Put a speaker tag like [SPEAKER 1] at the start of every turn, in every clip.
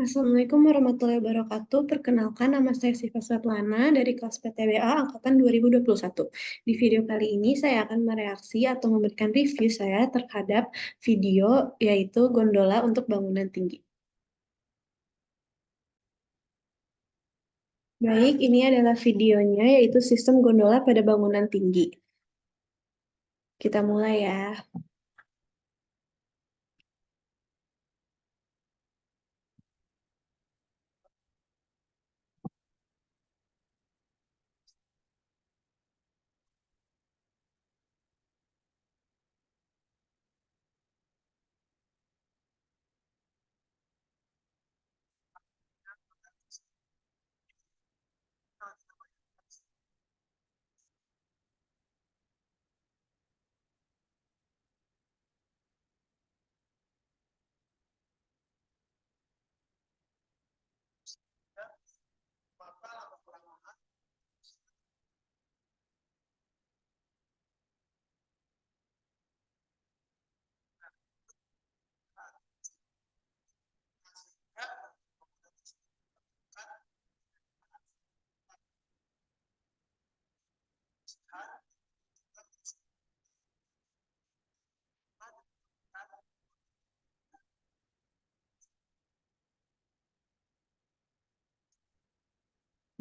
[SPEAKER 1] Assalamualaikum warahmatullahi wabarakatuh. Perkenalkan, nama saya Siva Svetlana dari kelas PTBA Angkatan 2021. Di video kali ini saya akan mereaksi atau memberikan review saya terhadap video yaitu gondola untuk bangunan tinggi. Baik, ini adalah videonya yaitu sistem gondola pada bangunan tinggi. Kita mulai ya.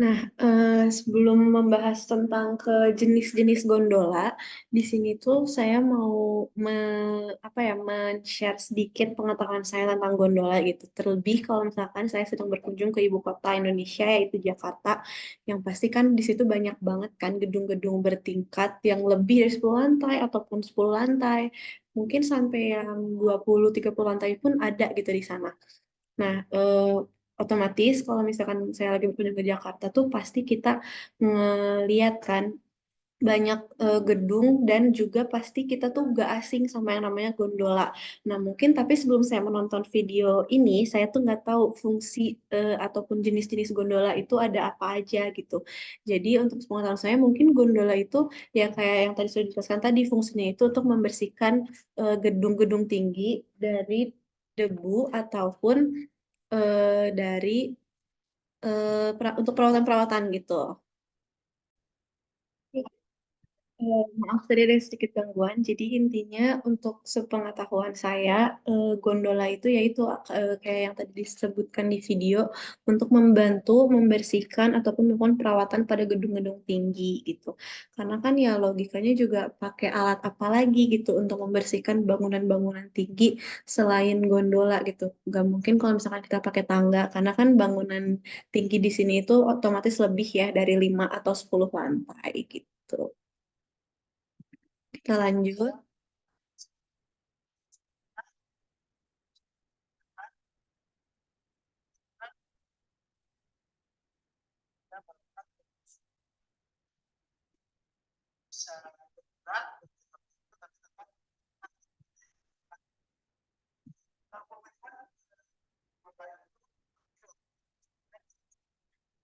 [SPEAKER 1] Nah, sebelum membahas tentang ke jenis-jenis gondola, di sini tuh saya mau men-share sedikit pengetahuan saya tentang gondola gitu. Terlebih kalau misalkan saya sedang berkunjung ke ibu kota Indonesia yaitu Jakarta, yang pasti kan di situ banyak banget kan gedung-gedung bertingkat yang lebih dari 10 lantai ataupun 10 lantai. Mungkin sampai yang 20-30 lantai pun ada gitu di sana. Nah, otomatis kalau misalkan saya lagi berkunjung ke Jakarta tuh pasti kita ngeliat kan banyak gedung dan juga pasti kita tuh gak asing sama yang namanya gondola. Nah, mungkin tapi sebelum saya menonton video ini, saya tuh nggak tahu fungsi ataupun jenis-jenis gondola itu ada apa aja gitu. Jadi untuk pengetahuan saya mungkin gondola itu ya kayak yang tadi sudah dijelaskan tadi fungsinya itu untuk membersihkan gedung-gedung tinggi dari debu ataupun dari untuk perawatan-perawatan gitu. Maaf tadi ada sedikit gangguan. Jadi intinya untuk sepengetahuan saya, gondola itu yaitu kayak yang tadi disebutkan di video untuk membantu membersihkan ataupun melakukan perawatan pada gedung-gedung tinggi gitu. Karena kan ya logikanya juga pakai alat apa lagi gitu untuk membersihkan bangunan-bangunan tinggi selain gondola gitu. Gak mungkin kalau misalkan kita pakai tangga karena kan bangunan tinggi di sini itu otomatis lebih ya dari 5 atau 10 lantai gitu. Kita lanjut.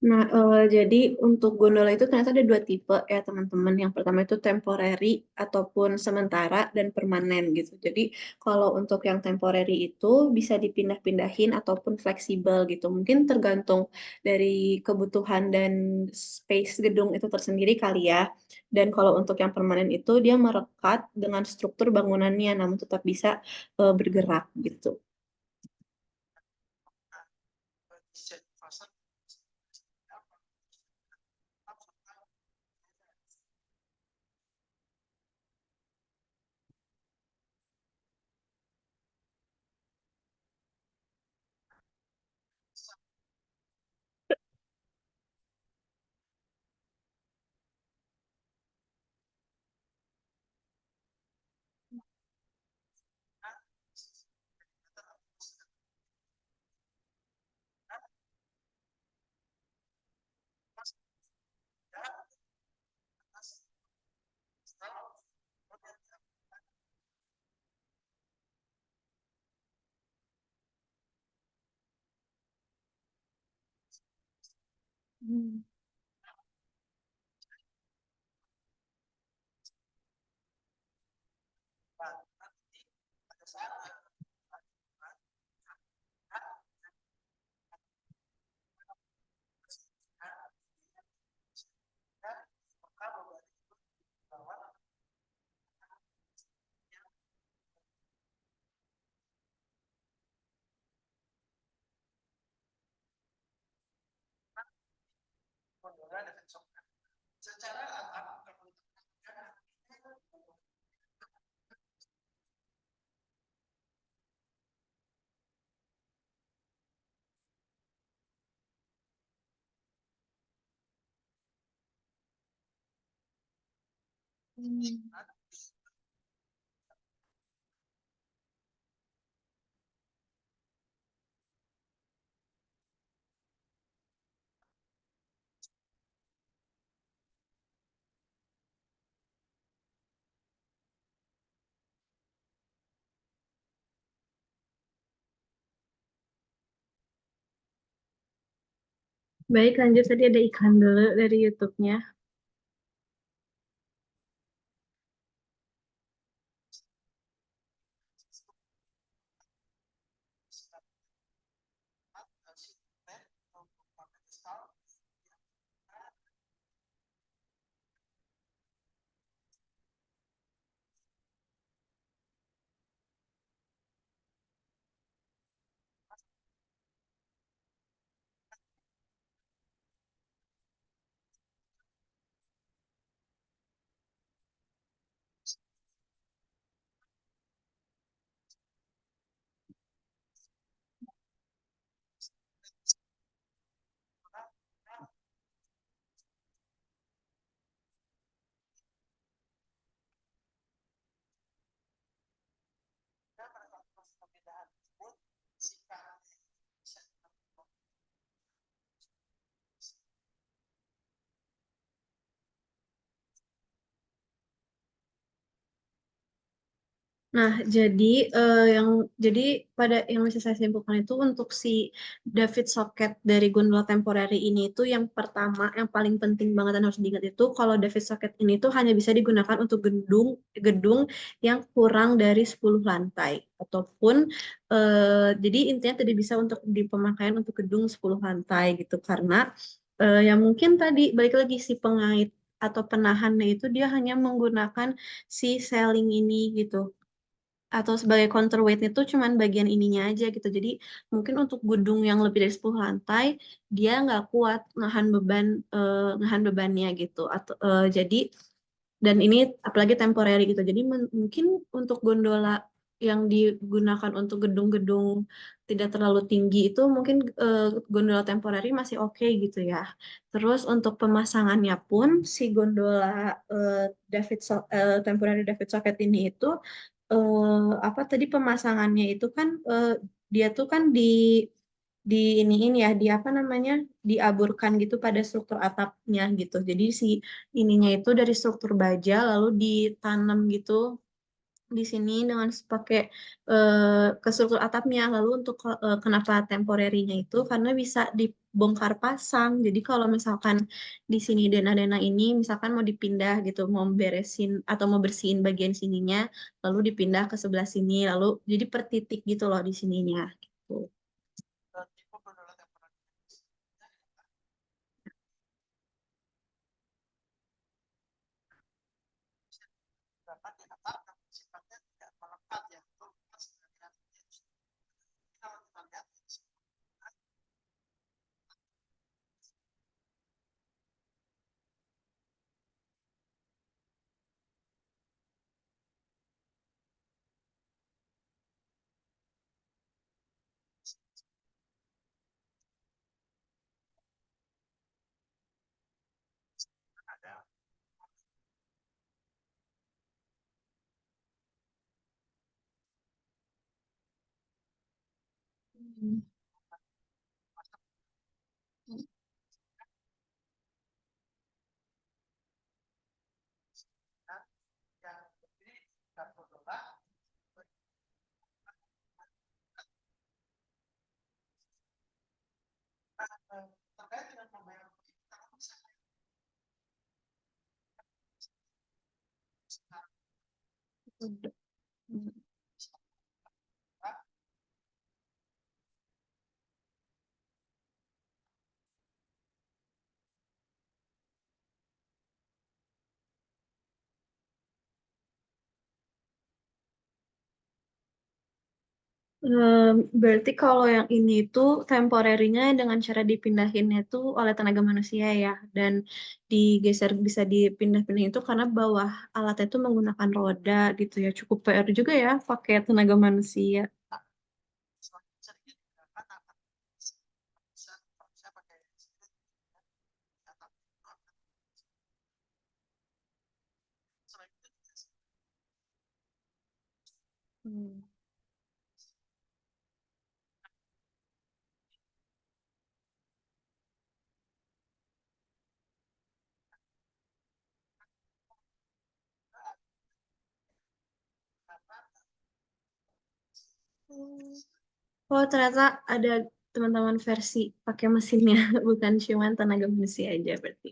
[SPEAKER 1] Nah, jadi untuk gondola itu ternyata ada dua tipe ya teman-teman. Yang pertama itu temporary ataupun sementara dan permanen gitu. Jadi kalau untuk yang temporary itu bisa dipindah-pindahin ataupun fleksibel gitu. Mungkin tergantung dari kebutuhan dan space gedung itu tersendiri kali ya. Dan kalau untuk yang permanen itu dia merekat dengan struktur bangunannya namun tetap bisa bergerak gitu. Hmm. Hmm. Baik, lanjut tadi ada iklan dulu dari YouTube-nya. Nah, jadi yang jadi pada yang bisa saya simpulkan itu untuk si David Socket dari gondola temporary ini itu yang pertama, yang paling penting banget dan harus diingat itu kalau David Socket ini tuh hanya bisa digunakan untuk gedung gedung yang kurang dari 10 lantai ataupun jadi intinya tidak bisa untuk dipemakaian untuk gedung 10 lantai gitu karena yang mungkin tadi balik lagi si pengait atau penahannya itu dia hanya menggunakan si ceiling ini gitu atau sebagai counterweight itu cuman bagian ininya aja gitu. Jadi mungkin untuk gedung yang lebih dari 10 lantai dia nggak kuat nahan bebannya gitu. Atau jadi dan ini apalagi temporary gitu. Jadi mungkin untuk gondola yang digunakan untuk gedung-gedung tidak terlalu tinggi itu mungkin gondola temporary masih oke gitu ya. Terus untuk pemasangannya pun si gondola temporary David Socket ini itu apa tadi pemasangannya itu kan dia tuh kan iniin ya di apa namanya diaburkan gitu pada struktur atapnya gitu. Jadi si ininya itu dari struktur baja lalu ditanam gitu di sini dengan pakai ke struktur atapnya. Lalu untuk kenapa temporerinya itu karena bisa dibongkar pasang. Jadi kalau misalkan di sini denah-denah ini misalkan mau dipindah gitu, mau beresin atau mau bersihin bagian sininya, lalu dipindah ke sebelah sini, lalu jadi per titik gitu loh di sininya. Gitu. Hmm. Berarti kalau yang ini tuh temporerinya dengan cara dipindahinnya tuh oleh tenaga manusia ya, dan digeser bisa dipindah-pindah itu karena bawah alatnya itu menggunakan roda gitu ya. Cukup PR juga ya pakai tenaga manusia. Hmm. Oh, ternyata ada teman-teman versi pakai mesinnya, bukan cuma tenaga manusia aja berarti.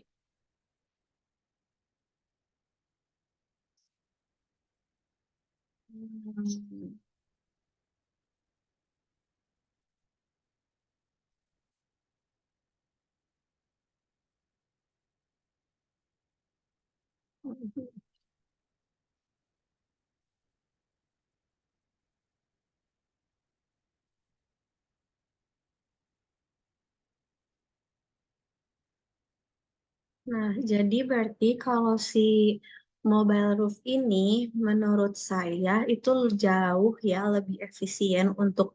[SPEAKER 1] Hmm. Nah, jadi berarti kalau si mobile roof ini menurut saya itu jauh ya lebih efisien untuk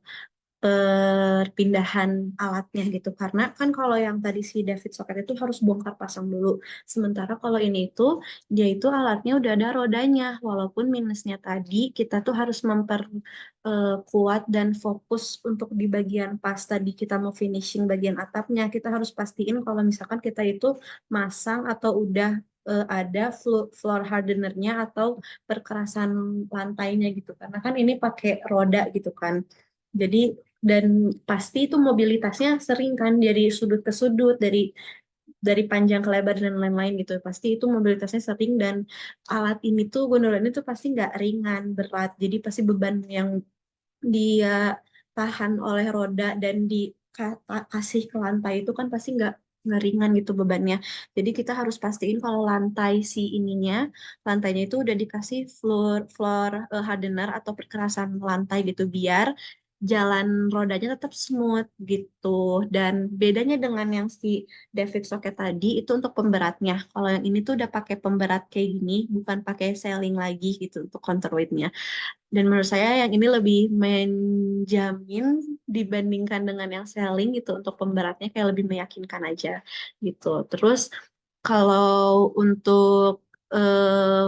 [SPEAKER 1] perpindahan alatnya gitu. Karena kan kalau yang tadi si David Socket itu harus bongkar pasang dulu. Sementara kalau ini itu dia itu alatnya udah ada rodanya. Walaupun minusnya tadi kita tuh harus memperkuat dan fokus untuk di bagian pas tadi kita mau finishing bagian atapnya. Kita harus pastiin kalau misalkan kita itu masang atau udah ada floor hardenernya atau perkerasan lantainya gitu. Karena kan ini pakai roda gitu kan. Jadi dan pasti itu mobilitasnya sering kan dari sudut ke sudut, dari panjang ke lebar dan lain-lain gitu. Pasti itu mobilitasnya sering dan alat ini tuh gondola ini tuh pasti nggak ringan, berat. Jadi pasti beban yang dia tahan oleh roda dan dikasih ke lantai itu kan pasti nggak ringan gitu bebannya. Jadi kita harus pastiin kalau lantai si ininya, lantainya itu udah dikasih floor floor hardener atau perkerasan lantai gitu biar jalan rodanya tetap smooth gitu. Dan bedanya dengan yang si David Socket tadi itu untuk pemberatnya. Kalau yang ini tuh udah pakai pemberat kayak gini, bukan pakai sealing lagi gitu untuk counterweightnya. Dan menurut saya yang ini lebih menjamin dibandingkan dengan yang selling gitu untuk pemberatnya kayak lebih meyakinkan aja gitu. Terus kalau untuk eh,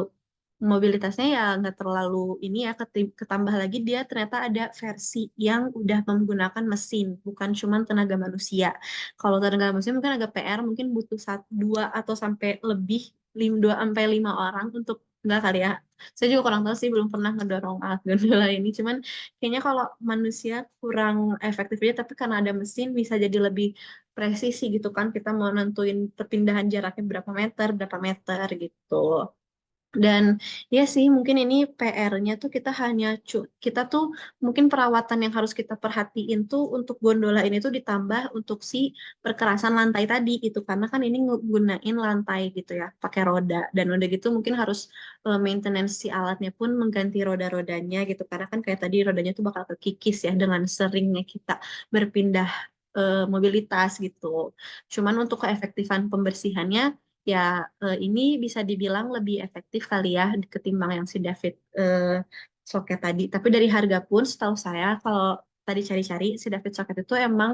[SPEAKER 1] mobilitasnya ya nggak terlalu ini ya ketambah lagi dia ternyata ada versi yang udah menggunakan mesin bukan cuma tenaga manusia. Kalau tenaga manusia mungkin agak PR mungkin butuh satu dua atau sampai lebih dua sampai lima orang untuk enggak kali ya. Saya juga kurang tahu sih belum pernah ngedorong alat gondola ini. Cuman kayaknya kalau manusia kurang efektif aja tapi karena ada mesin bisa jadi lebih presisi gitu kan kita mau nentuin perpindahan jaraknya berapa meter gitu. Dan ya sih, mungkin ini PR-nya tuh kita tuh mungkin perawatan yang harus kita perhatiin tuh untuk gondola ini tuh ditambah untuk si perkerasan lantai tadi gitu karena kan ini ngegunain lantai gitu ya, pakai roda dan udah gitu mungkin harus maintenance si alatnya pun mengganti roda-rodanya gitu karena kan kayak tadi rodanya tuh bakal kekikis ya dengan seringnya kita berpindah mobilitas gitu. Cuman untuk keefektifan pembersihannya ya ini bisa dibilang lebih efektif kali ya ketimbang yang si David Socket tadi. Tapi dari harga pun setahu saya kalau tadi cari-cari si David Socket itu emang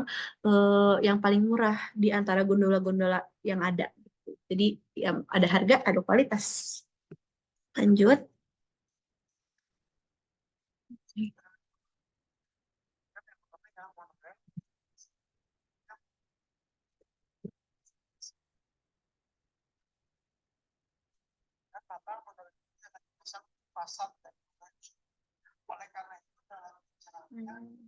[SPEAKER 1] yang paling murah di antara gondola-gondola yang ada. Gitu. Jadi ya, ada harga, ada kualitas. Lanjut. Hmm.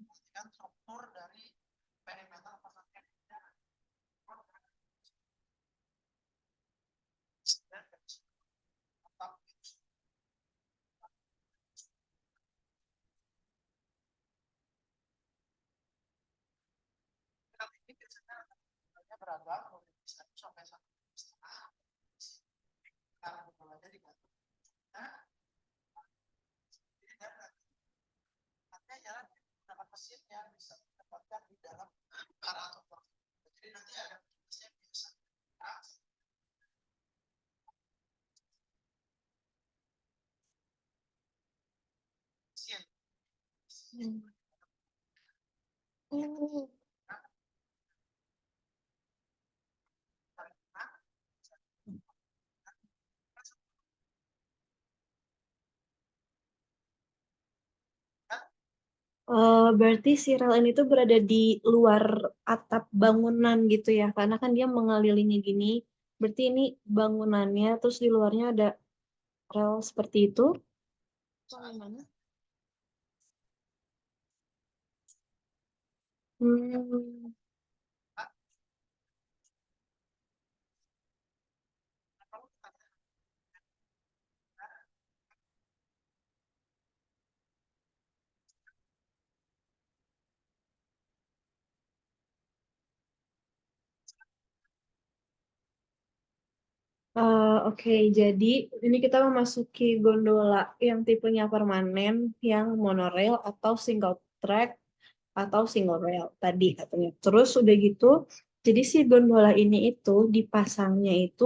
[SPEAKER 1] Hmm. Oh. Berarti si rel ini tuh berada di luar atap bangunan gitu ya, karena kan dia mengelilingi gini. Berarti ini bangunannya, terus di luarnya ada rel seperti itu. Oh, gimana? Hmm. Oke, jadi ini kita memasuki gondola yang tipenya permanen, yang monorail atau single track atau single rail tadi katanya. Terus udah gitu, jadi si gondola ini itu dipasangnya itu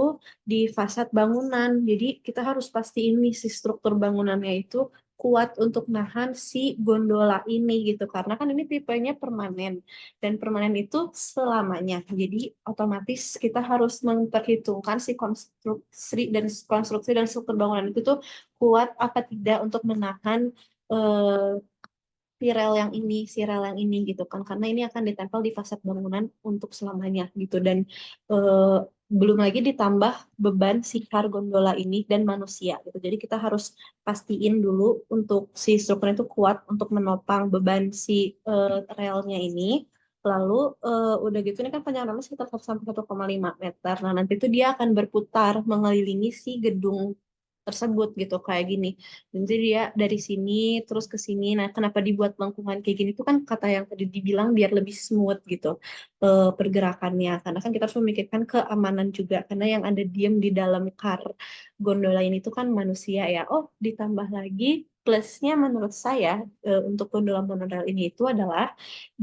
[SPEAKER 1] di fasad bangunan. Jadi kita harus pastiin nih si struktur bangunannya itu kuat untuk nahan si gondola ini gitu. Karena kan ini tipenya permanen dan permanen itu selamanya. Jadi otomatis kita harus memperhitungkan si konstruksi dan struktur bangunan itu tuh kuat apa tidak untuk menahan eh, si rel yang ini gitu kan karena ini akan ditempel di fasad bangunan untuk selamanya gitu dan eh, belum lagi ditambah beban si kar gondola ini dan manusia gitu jadi kita harus pastiin dulu untuk si struktur itu kuat untuk menopang beban si relnya ini lalu udah gitu ini kan panjang rambut sekitar 1 sampai 1,5 meter nah nanti tuh dia akan berputar mengelilingi si gedung tersebut gitu kayak gini. Jadi dia dari sini terus ke sini. Nah, kenapa dibuat lengkungan kayak gini itu kan kata yang tadi dibilang biar lebih smooth gitu pergerakannya. Karena kan kita harus memikirkan keamanan juga. Karena yang ada diem di dalam kar gondola ini tuh kan manusia ya. Oh, ditambah lagi plusnya menurut saya untuk gondola monorail ini itu adalah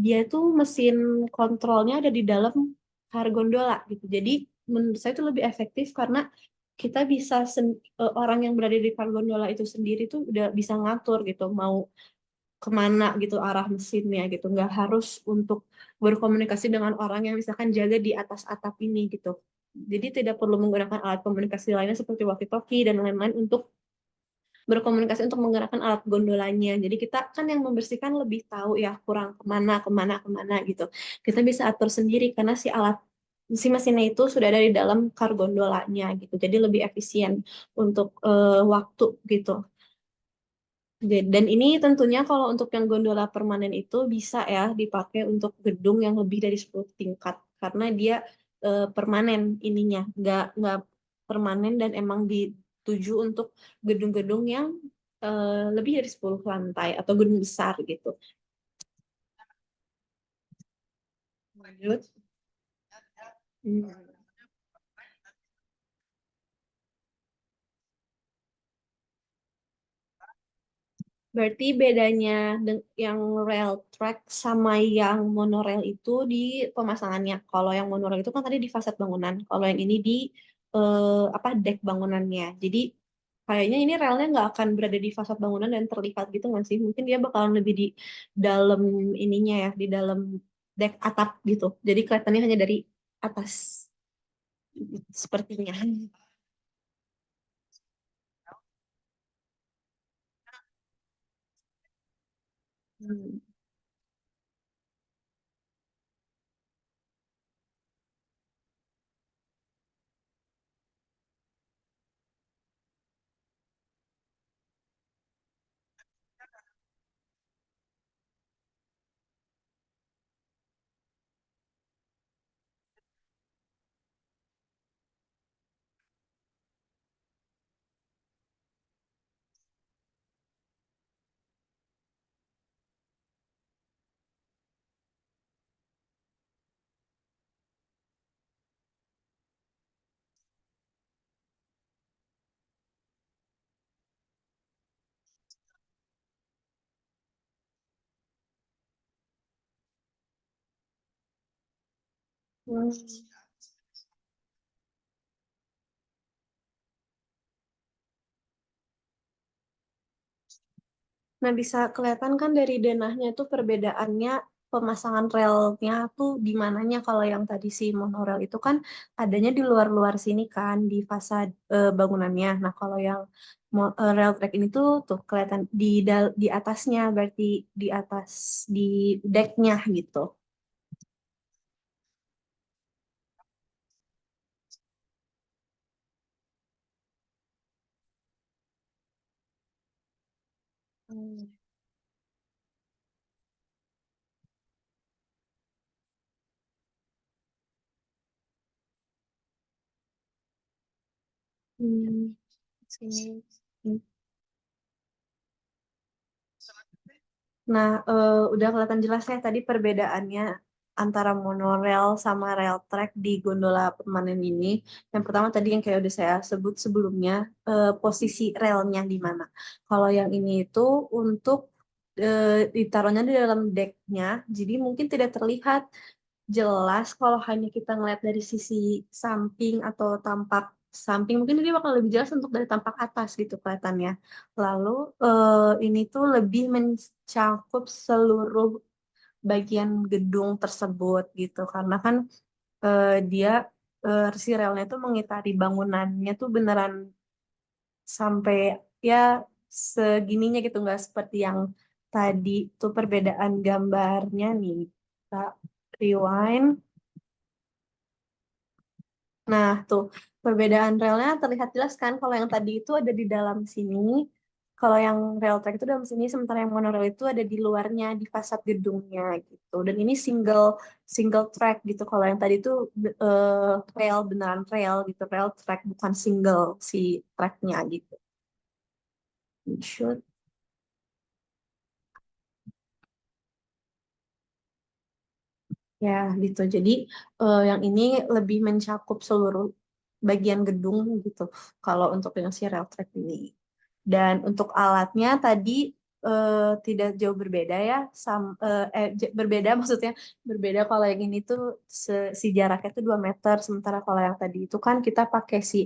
[SPEAKER 1] dia tuh mesin kontrolnya ada di dalam kar gondola gitu. Jadi menurut saya itu lebih efektif karena kita bisa orang yang berada di gondola itu sendiri tuh udah bisa ngatur gitu mau kemana gitu arah mesinnya gitu nggak harus untuk berkomunikasi dengan orang yang misalkan jaga di atas atap ini gitu jadi tidak perlu menggunakan alat komunikasi lainnya seperti walkie-talkie dan lain-lain untuk berkomunikasi untuk menggerakkan alat gondolanya. Jadi kita kan yang membersihkan lebih tahu ya kurang kemana, kemana, kemana gitu. Kita bisa atur sendiri karena si mesinnya itu sudah ada di dalam kar gondolanya gitu. Jadi lebih efisien untuk waktu gitu. Dan ini tentunya kalau untuk yang gondola permanen itu bisa ya dipakai untuk gedung yang lebih dari 10 tingkat karena dia permanen ininya, nggak permanen dan emang dituju untuk gedung-gedung yang lebih dari 10 lantai atau gedung besar gitu. Lanjut. Hmm. Berarti bedanya yang rail track sama yang monorail itu di pemasangannya. Kalau yang monorail itu kan tadi di fasad bangunan. Kalau yang ini di apa deck bangunannya. Jadi kayaknya ini relnya nggak akan berada di fasad bangunan dan terlihat gitu nggak sih? Mungkin dia bakalan lebih di dalam ininya ya, di dalam deck atap gitu. Jadi kelihatannya hanya dari atas sepertinya. Hmm. Hmm. Nah, bisa kelihatan kan dari denahnya itu perbedaannya pemasangan relnya tuh di mananya. Kalau yang tadi si monorail itu kan adanya di luar-luar sini kan di fasad bangunannya. Nah, kalau yang rail track ini tuh kelihatan di atasnya, berarti di atas di decknya gitu. Hmm. Hmm. Sini. Nah, udah kelihatan jelas ya tadi perbedaannya antara monorail sama rail track di gondola permanen ini. Yang pertama tadi yang kayak udah saya sebut sebelumnya, posisi relnya di mana. Kalau yang ini itu untuk ditaruhnya di dalam decknya, jadi mungkin tidak terlihat jelas kalau hanya kita ngeliat dari sisi samping atau tampak samping mungkin dia bakal lebih jelas untuk dari tampak atas gitu kelihatannya. Lalu ini tuh lebih mencakup seluruh bagian gedung tersebut gitu karena kan dia si relnya tuh mengitari bangunannya tuh beneran sampai ya segininya gitu nggak seperti yang tadi tuh perbedaan gambarnya nih. Kita rewind. Nah, tuh perbedaan relnya terlihat jelas kan kalau yang tadi itu ada di dalam sini, kalau yang rail track itu dalam sini, sementara yang monorail itu ada di luarnya di fasad gedungnya gitu. Dan ini single single track gitu. Kalau yang tadi itu rail beneran rail gitu, rail track bukan single si tracknya gitu. Shoot. Ya, gitu. Jadi yang ini lebih mencakup seluruh bagian gedung gitu. Kalau untuk yang si rail track ini. Dan untuk alatnya tadi tidak jauh berbeda ya. Berbeda maksudnya berbeda kalau yang ini tuh si jaraknya tuh 2 meter. Sementara kalau yang tadi itu kan kita pakai si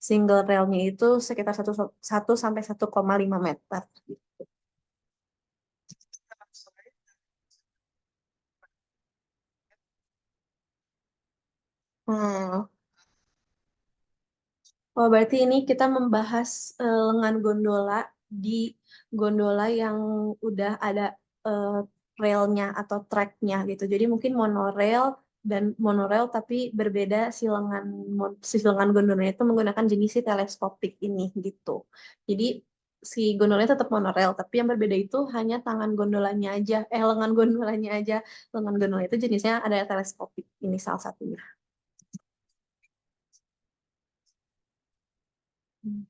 [SPEAKER 1] single railnya itu sekitar 1 sampai 1,5 meter. Hmm. Oh, berarti ini kita membahas lengan gondola di gondola yang udah ada eh, railnya atau tracknya gitu. Jadi mungkin monorail dan monorail tapi berbeda si lengan gondolanya itu menggunakan jenis si teleskopik ini gitu. Jadi si gondolanya tetap monorail tapi yang berbeda itu hanya tangan gondolanya aja, lengan gondolanya aja. Lengan gondola itu jenisnya ada teleskopik ini salah satunya. Hmm.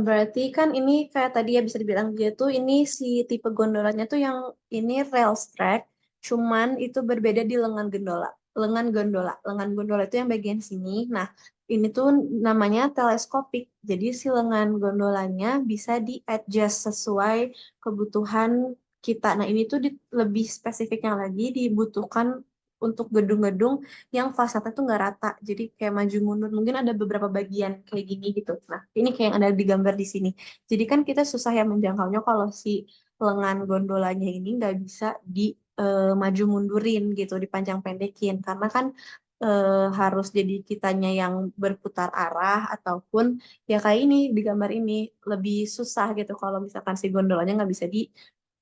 [SPEAKER 1] Berarti kan ini kayak tadi ya bisa dibilang dia tuh ini si tipe gondolanya tuh yang ini rails track, cuman itu berbeda di lengan gondola. Lengan gondola itu yang bagian sini. Nah, ini tuh namanya teleskopik. Jadi si lengan gondolanya bisa di-adjust sesuai kebutuhan kita. Nah, ini tuh lebih spesifiknya lagi dibutuhkan untuk gedung-gedung yang fasadnya tuh nggak rata. Jadi kayak maju mundur. Mungkin ada beberapa bagian kayak gini gitu. Nah, ini kayak yang ada di gambar di sini. Jadi kan kita susah ya menjangkaunya kalau si lengan gondolanya ini nggak bisa di maju mundurin gitu, dipanjang pendekin. Karena kan harus jadi kitanya yang berputar arah ataupun ya kayak ini di gambar ini lebih susah gitu kalau misalkan si gondolanya nggak bisa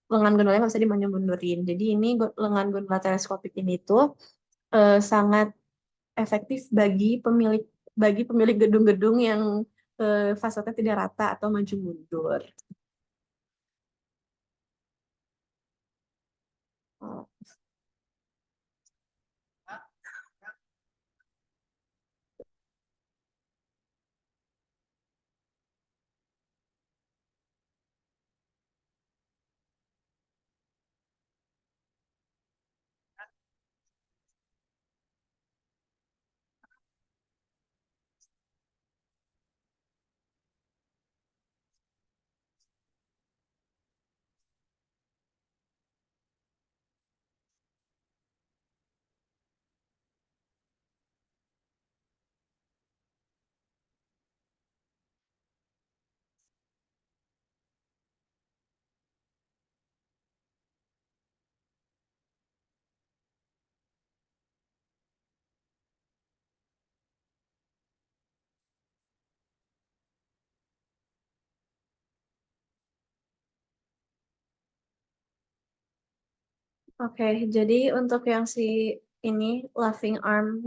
[SPEAKER 1] lengan gondola nggak bisa dimaju-mundurin. Jadi ini lengan gondola teleskopik ini tuh sangat efektif bagi pemilik gedung-gedung yang fasadnya tidak rata atau maju mundur. Oh, oke, jadi untuk yang si ini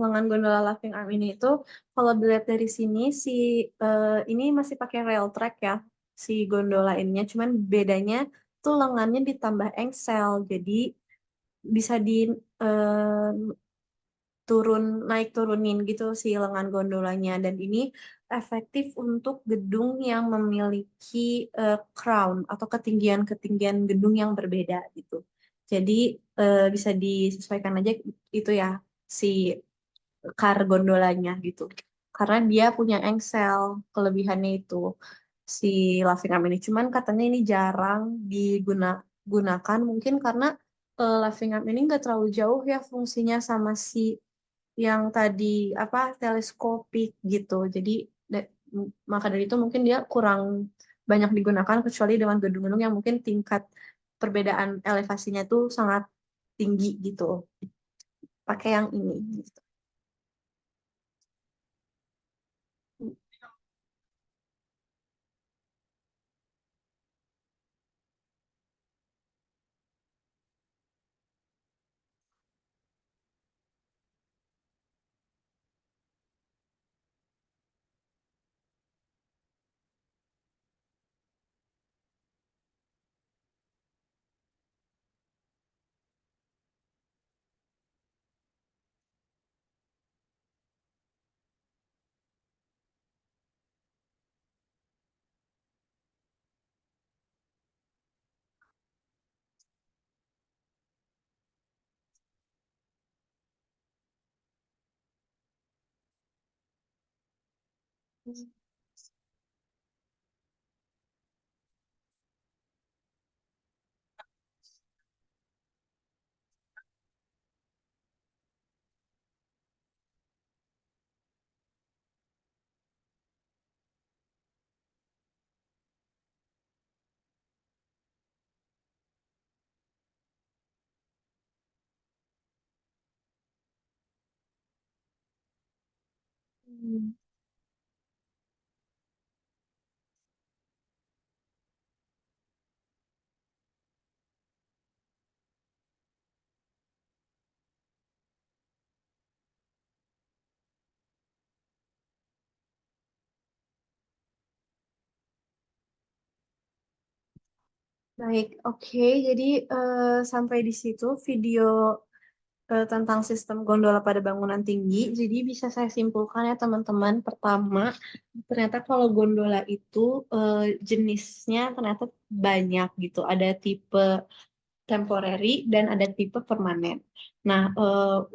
[SPEAKER 1] lengan gondola Laughing Arm ini itu kalau dilihat dari sini ini masih pakai rail track ya si gondola ininya, cuman bedanya tuh lengannya ditambah engsel, jadi bisa di eh, naik turunin gitu si lengan gondolanya, dan ini efektif untuk gedung yang memiliki crown atau ketinggian-ketinggian gedung yang berbeda gitu. Jadi bisa disesuaikan aja itu ya si car gondolanya gitu. Karena dia punya engsel, kelebihannya itu si Laughing Arm ini. Cuman katanya ini jarang digunakan mungkin karena Laughing Arm ini nggak terlalu jauh ya fungsinya sama si yang tadi apa teleskopik gitu. Jadi maka dari itu mungkin dia kurang banyak digunakan kecuali dengan gedung-gedung yang mungkin tingkat perbedaan elevasinya tuh sangat tinggi gitu. Pakai yang ini gitu. Hmm. Baik, oke. Jadi sampai di situ video tentang sistem gondola pada bangunan tinggi. Jadi bisa saya simpulkan ya teman-teman. Pertama, ternyata kalau gondola itu jenisnya ternyata banyak gitu. Ada tipe temporary dan ada tipe permanen. Nah,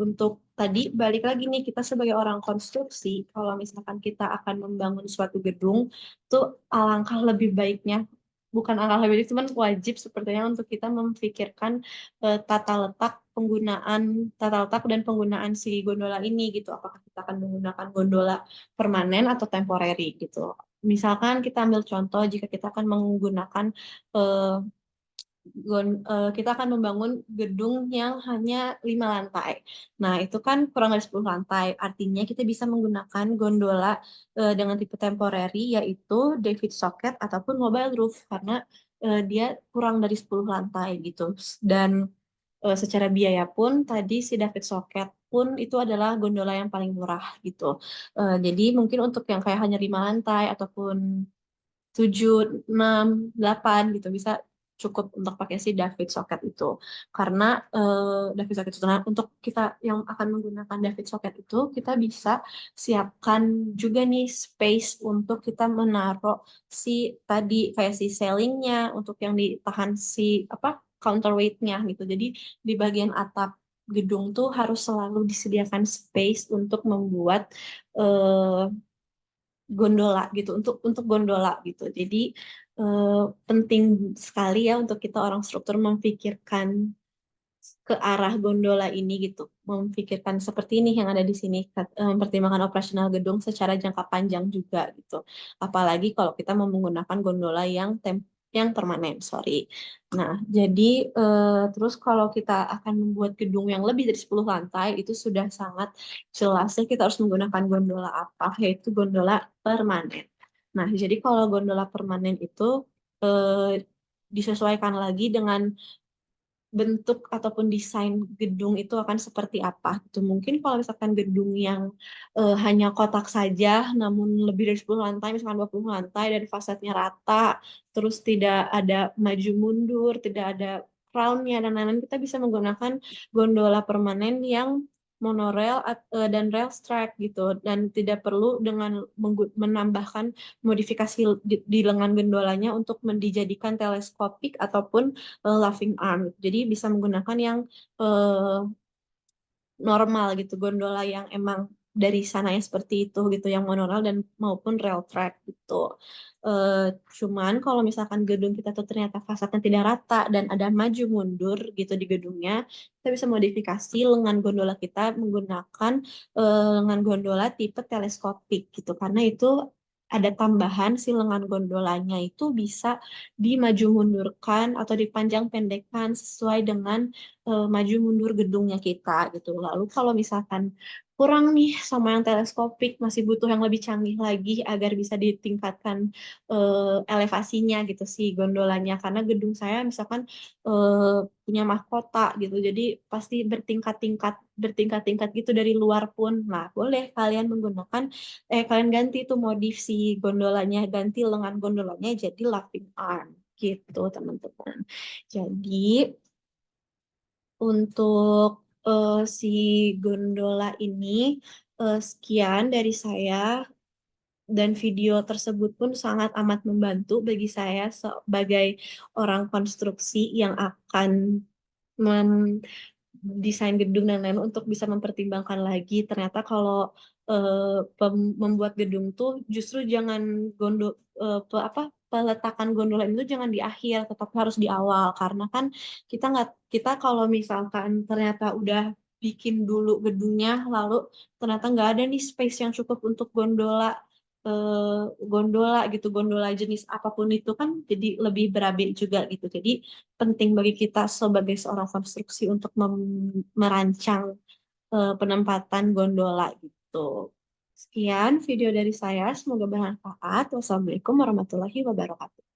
[SPEAKER 1] untuk tadi balik lagi nih kita sebagai orang konstruksi, kalau misalkan kita akan membangun suatu gedung, tuh alangkah lebih baiknya, bukan alangkah lebih baik, cuman wajib sepertinya untuk kita memikirkan tata letak dan penggunaan si gondola ini gitu. Apakah kita akan menggunakan gondola permanen atau temporary gitu. Misalkan kita ambil contoh jika kita akan menggunakan eh, kita akan membangun gedung yang hanya 5 lantai. Nah, itu kan kurang dari 10 lantai. Artinya kita bisa menggunakan gondola dengan tipe temporary, yaitu David Socket ataupun mobile roof. Karena dia kurang dari 10 lantai gitu. Dan secara biaya pun tadi si David Socket pun itu adalah gondola yang paling murah gitu. Jadi mungkin untuk yang kayak hanya 5 lantai ataupun 7, 6, 8 gitu bisa cukup untuk pakai si David Socket itu. Karena David Socket itu, nah, untuk kita yang akan menggunakan David Socket itu, kita bisa siapkan juga nih space untuk kita menaruh si tadi kayak si ceilingnya untuk yang ditahan si apa counterweightnya gitu. Jadi di bagian atap gedung tuh harus selalu disediakan space untuk membuat eh, gondola gitu untuk gondola gitu. Jadi eh, penting sekali ya untuk kita orang struktur memikirkan ke arah gondola ini gitu, memikirkan seperti ini yang ada di sini, mempertimbangkan operasional gedung secara jangka panjang juga gitu. Apalagi kalau kita mau menggunakan gondola yang permanen, sorry. Nah, jadi terus kalau kita akan membuat gedung yang lebih dari 10 lantai, itu sudah sangat jelas ya kita harus menggunakan gondola apa, yaitu gondola permanen. Nah, jadi kalau gondola permanen itu eh, disesuaikan lagi dengan bentuk ataupun desain gedung itu akan seperti apa gitu. Mungkin kalau misalkan gedung yang hanya kotak saja namun lebih dari 10 lantai, misalkan 20 lantai dan fasadnya rata, terus tidak ada maju mundur, tidak ada crown-nya dan lain-lain, kita bisa menggunakan gondola permanen yang monorail dan rail track gitu dan tidak perlu dengan menambahkan modifikasi di lengan gondolanya untuk dijadikan teleskopik ataupun laughing arm. Jadi bisa menggunakan yang eh, normal gitu, gondola yang emang dari sananya seperti itu gitu, yang monorail dan maupun rail track gitu. Eh, Cuman kalau misalkan gedung kita tuh ternyata fasadnya tidak rata dan ada maju mundur gitu di gedungnya, kita bisa modifikasi lengan gondola kita menggunakan lengan gondola tipe teleskopik gitu, karena itu ada tambahan si lengan gondolanya itu bisa dimaju mundurkan atau dipanjang pendekkan sesuai dengan maju mundur gedungnya kita gitu. Lalu kalau misalkan kurang nih sama yang teleskopik, masih butuh yang lebih canggih lagi agar bisa ditingkatkan elevasinya gitu sih gondolanya. Karena gedung saya misalkan punya mahkota gitu, jadi pasti bertingkat-tingkat gitu dari luar pun. Nah, boleh kalian menggunakan kalian ganti tuh modif si gondolanya, ganti lengan gondolanya jadi laughing arm gitu teman-teman. Jadi untuk si gondola ini sekian dari saya, dan video tersebut pun sangat amat membantu bagi saya sebagai orang konstruksi yang akan desain gedung dan lain untuk bisa mempertimbangkan lagi ternyata kalau membuat gedung tuh justru jangan apa peletakan gondola itu jangan di akhir, tetap harus di awal karena kan kita kalau misalkan ternyata udah bikin dulu gedungnya lalu ternyata nggak ada nih space yang cukup untuk eh, gondola jenis apapun itu kan jadi lebih berabe juga gitu. Jadi penting bagi kita sebagai seorang konstruksi untuk merancang penempatan gondola gitu. Sekian video dari saya, semoga bermanfaat. Wassalamualaikum warahmatullahi wabarakatuh.